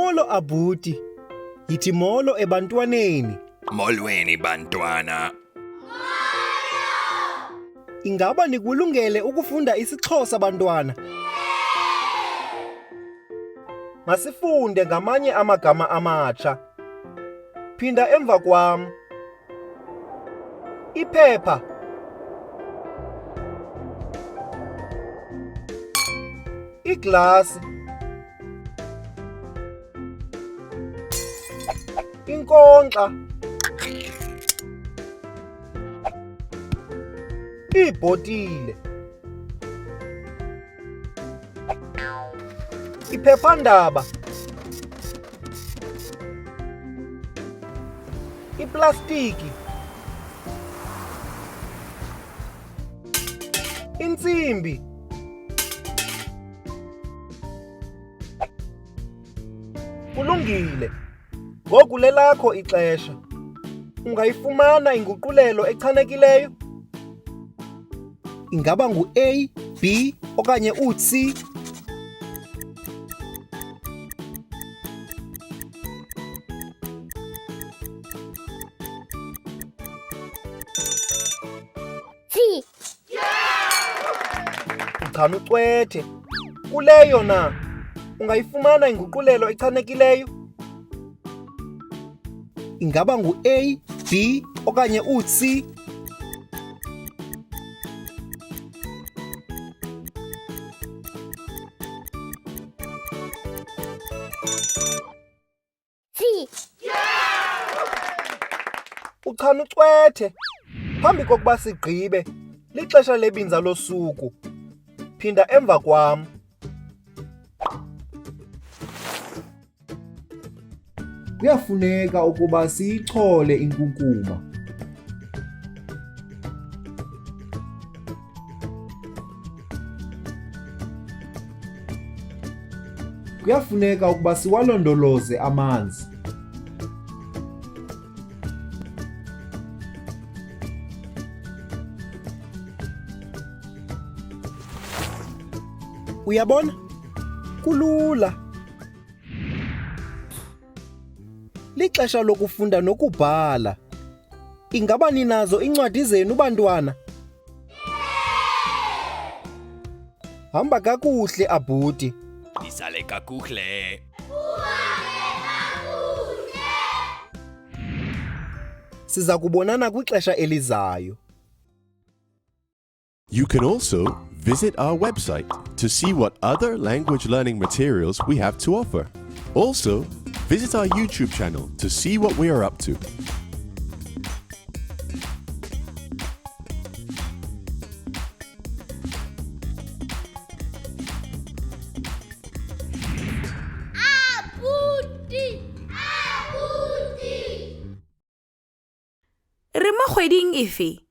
Molo Abuti. Yithi molo ebantwaneni. Molweni bantwana. Ingaba nikulungele ukufunda isiXhosa bantwana? Masifunde ngamanye amagama amatsha. Phinda emva kwam. Iphepha. Iglasi. Inkonkxa. Iibhotile. Iphephandaba. Iplastiki. Intsimbi. Kulungile. Ngoku lelakho ixesha. Ungayifumana inguqulelo echanekileyo? Ingaba ngu-A, B okanye u-C? C. Uchana ucwethe. Kuleyo na? Ungayifumana inguqulelo echanekileyo? Ingaba ngu-A, B okanye u-C? C. Uchana ucwethe. Phambi kokuba sigqibe, lixesha lebinza losuku. Phinda emva kwam. Kuyafuneka ukuba siyichole inkunkuma. Kuyafuneka ukuba siwalondoloze amanzi. Uyabona? Kulula. Lixesha lokufunda nokubhala. Ingaba ninazo incwadi zenu bantwana? Hamba kakuhle Abuti. Nisale kakuhle. Siza kubonana kwixesha elizayo. You can also visit our website to see what other language learning materials we have to offer. Also, visit our YouTube channel to see what we are up to. Abuti! Re mo kgweding efe?